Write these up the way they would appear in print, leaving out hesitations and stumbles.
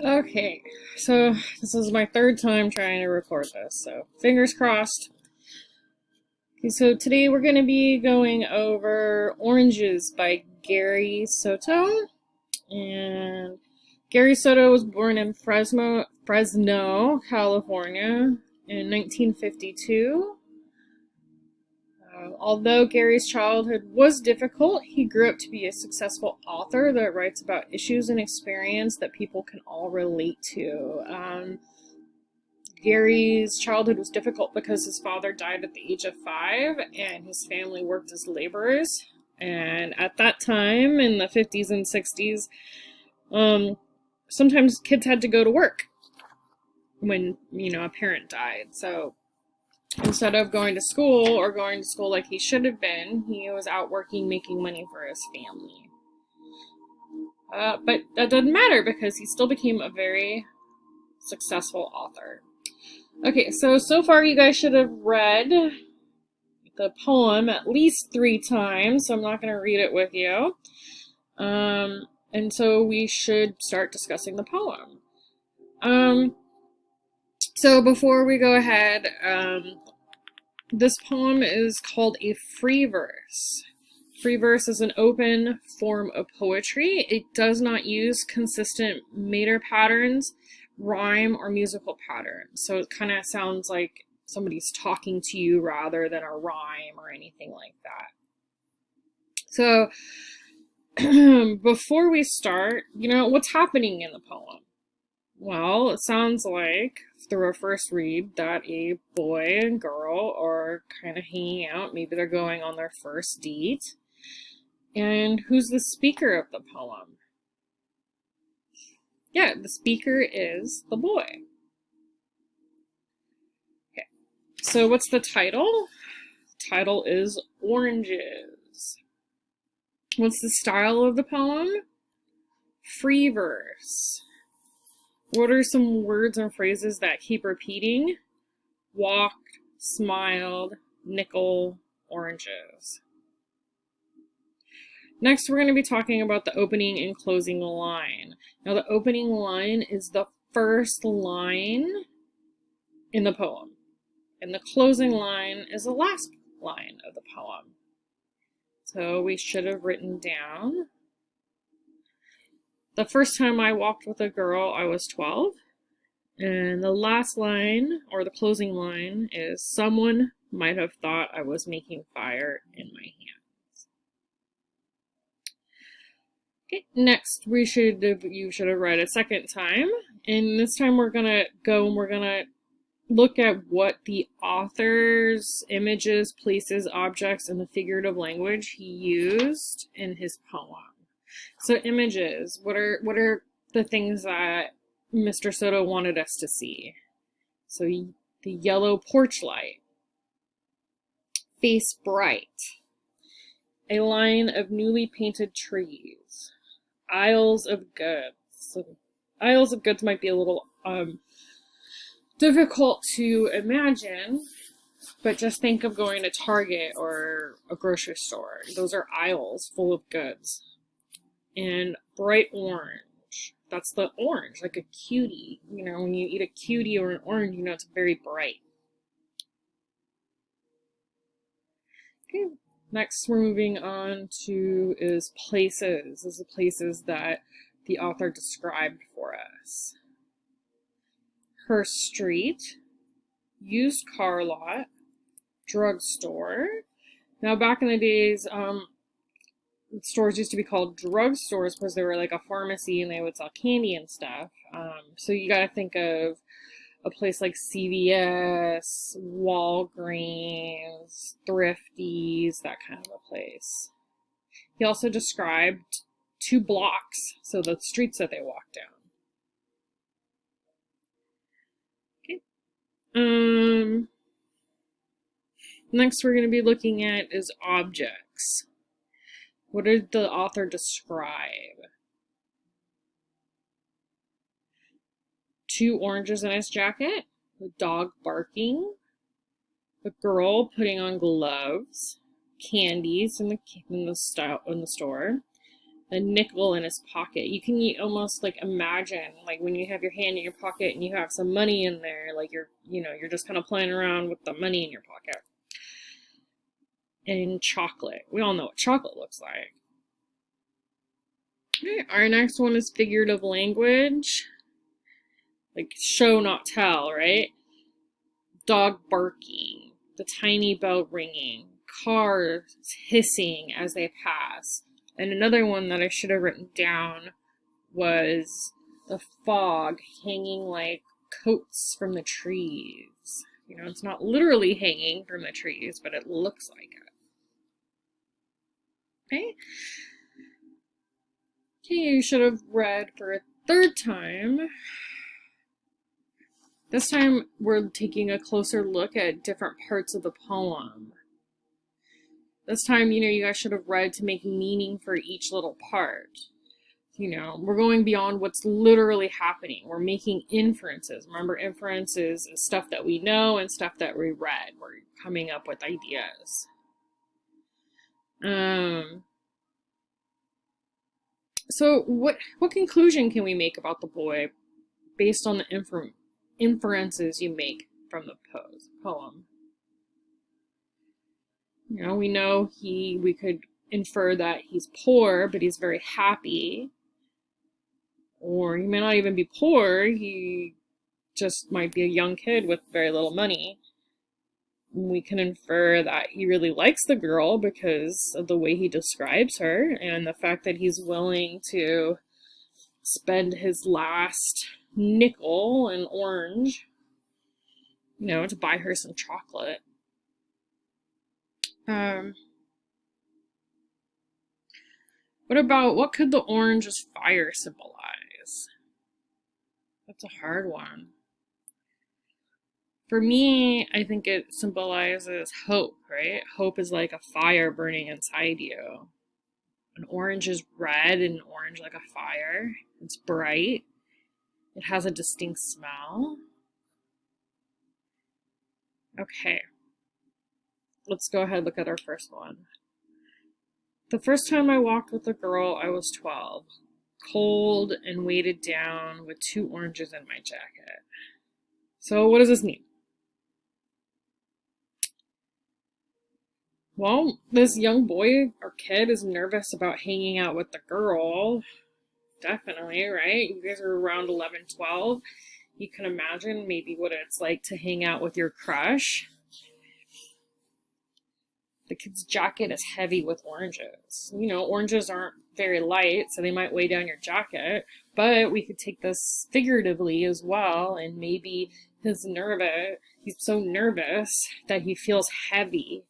Okay, so this is my third time trying to record this, so fingers crossed. Okay, so today we're going to be going over Oranges by Gary Soto. And Gary Soto was born in Fresno, California in 1952. Although Gary's childhood was difficult, he grew up to be a successful author that writes about issues and experience that people can all relate to. Gary's childhood was difficult because his father died at the age of 5 and his family worked as laborers. And at that time, in the 50s and 60s, sometimes kids had to go to work when, a parent died. So instead of going to school or going to school like he should have been, he was out working, making money for his family. But that doesn't matter because he still became a very successful author. Okay, so far you guys should have read the poem at least 3 times, so I'm not going to read it with you. And so we should start discussing the poem. So before we go ahead, this poem is called a free verse. Free verse is an open form of poetry. It does not use consistent meter patterns, rhyme, or musical patterns. So it kind of sounds like somebody's talking to you rather than a rhyme or anything like that. So before we start, what's happening in the poem? Well, it sounds like, through a first read, that a boy and girl are kind of hanging out. Maybe they're going on their first date. And who's the speaker of the poem? Yeah, the speaker is the boy. Okay, so what's the title? The title is Oranges. What's the style of the poem? Free verse. What are some words and phrases that keep repeating? Walked, smiled, nickel, oranges. Next, we're going to be talking about the opening and closing line. Now, the opening line is the first line in the poem, and the closing line is the last line of the poem. So we should have written down, the first time I walked with a girl, I was 12. And the last line, or the closing line, is someone might have thought I was making fire in my hands. Okay, next you should have read a second time. And this time we're going to go and we're going to look at what the author's images, places, objects, and the figurative language he used in his poem. So images, what are the things that Mr. Soto wanted us to see? So the yellow porch light, face bright, a line of newly painted trees, aisles of goods. So aisles of goods might be a little difficult to imagine, but just think of going to Target or a grocery store. Those are aisles full of goods. And bright orange. That's the orange, like a cutie. When you eat a cutie or an orange, it's very bright. Okay, next we're moving on to is places. These are places that the author described for us. Her street, used car lot, drugstore. Now back in the days, stores used to be called drugstores because they were like a pharmacy and they would sell candy and stuff. So you got to think of a place like CVS, Walgreens, Thrifties, that kind of a place. He also described 2 blocks, so the streets that they walked down. Okay. Next we're going to be looking at is objects. What did the author describe? 2 oranges in his jacket, a dog barking, a girl putting on gloves, candies in the store, a nickel in his pocket. You can almost like imagine like when you have your hand in your pocket and you have some money in there, like you're just kind of playing around with the money in your pocket. And chocolate. We all know what chocolate looks like. Okay, our next one is figurative language. Like show, not tell, right? Dog barking, the tiny bell ringing, cars hissing as they pass. And another one that I should have written down was the fog hanging like coats from the trees. You know, it's not literally hanging from the trees, but it looks like it. Okay. Okay, you should have read for a third time. This time we're taking a closer look at different parts of the poem. This time, you guys should have read to make meaning for each little part. We're going beyond what's literally happening. We're making inferences. Remember, inferences is stuff that we know and stuff that we read. We're coming up with ideas. So what conclusion can we make about the boy based on the inferences you make from the poem? We know we could infer that he's poor, but he's very happy. Or he may not even be poor, he just might be a young kid with very little money. We can infer that he really likes the girl because of the way he describes her and the fact that he's willing to spend his last nickel and orange, to buy her some chocolate. What could the orange as fire symbolize? That's a hard one. For me, I think it symbolizes hope, right? Hope is like a fire burning inside you. An orange is red and orange like a fire. It's bright. It has a distinct smell. Okay. Let's go ahead and look at our first one. The first time I walked with a girl, I was 12. Cold and weighted down with 2 oranges in my jacket. So what does this mean? Well, this young boy or kid is nervous about hanging out with the girl. Definitely, right? You guys are around 11, 12. You can imagine maybe what it's like to hang out with your crush. The kid's jacket is heavy with oranges. Oranges aren't very light, so they might weigh down your jacket. But we could take this figuratively as well, and maybe he's so nervous that he feels heavy.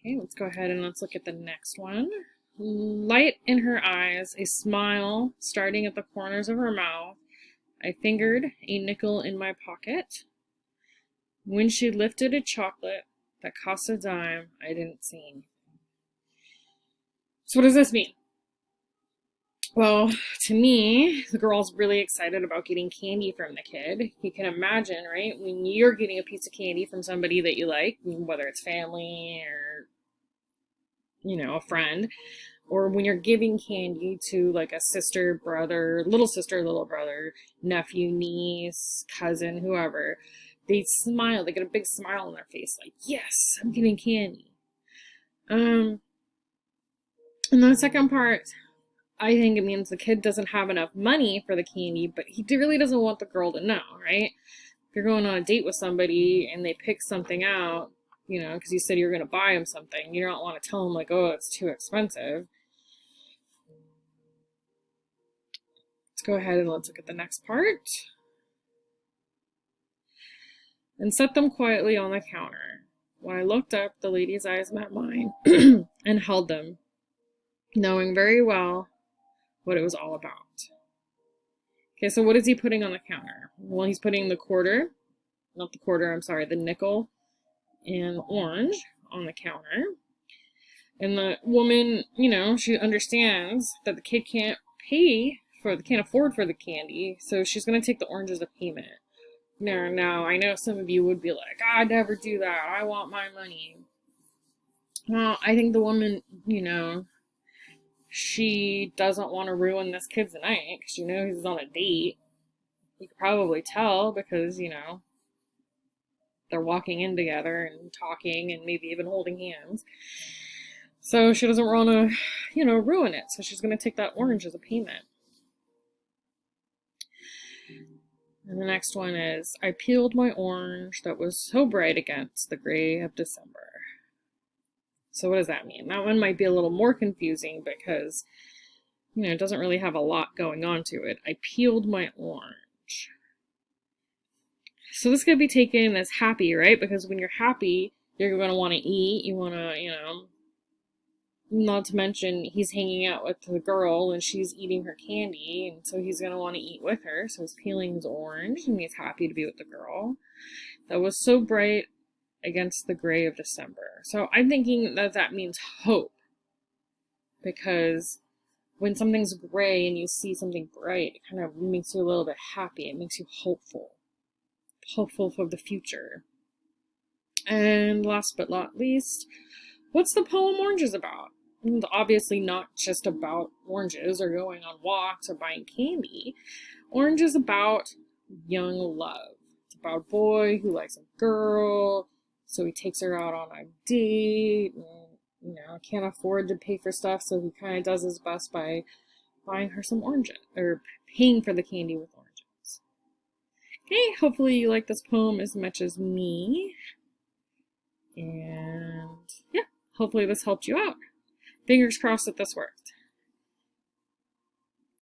Okay, let's go ahead and let's look at the next one. Light in her eyes, a smile starting at the corners of her mouth. I fingered a nickel in my pocket. When she lifted a chocolate that cost a dime, I didn't see anything. So what does this mean? Well, to me, the girl's really excited about getting candy from the kid. You can imagine, right? When you're getting a piece of candy from somebody that you like, whether it's family or, a friend, or when you're giving candy to like a sister, brother, little brother, nephew, niece, cousin, whoever, they smile, they get a big smile on their face, like, yes, I'm getting candy. And the second part, I think it means the kid doesn't have enough money for the candy, but he really doesn't want the girl to know, right? If you're going on a date with somebody and they pick something out, because you said you're going to buy them something, you don't want to tell them like, oh, it's too expensive. Let's go ahead and let's look at the next part. And set them quietly on the counter. When I looked up, the lady's eyes met mine and held them, knowing very well what it was all about. Okay, so what is he putting on the counter? Well, he's putting the nickel and orange on the counter. And the woman, she understands that the kid can't afford for the candy, so she's going to take the orange as a payment. Now, I know some of you would be like, I'd never do that. I want my money. Well, I think the woman, she doesn't want to ruin this kid's night because he's on a date. You could probably tell because, they're walking in together and talking and maybe even holding hands. So she doesn't want to, ruin it. So she's going to take that orange as a payment. And the next one is, I peeled my orange that was so bright against the gray of December. So what does that mean? That one might be a little more confusing because, it doesn't really have a lot going on to it. I peeled my orange. So this could be taken as happy, right? Because when you're happy, you're going to want to eat. You want to, not to mention he's hanging out with the girl and she's eating her candy. And so he's going to want to eat with her. So he's peeling his orange and he's happy to be with the girl. That was so bright against the gray of December. So I'm thinking that that means hope. Because when something's gray and you see something bright, it kind of makes you a little bit happy. It makes you hopeful. Hopeful for the future. And last but not least, what's the poem Oranges about? It's obviously not just about oranges or going on walks or buying candy. Orange is about young love. It's about a boy who likes a girl, so he takes her out on a date, and, can't afford to pay for stuff, so he kind of does his best by buying her some oranges, or paying for the candy with oranges. Okay, hopefully you like this poem as much as me. And yeah, hopefully this helped you out. Fingers crossed that this worked.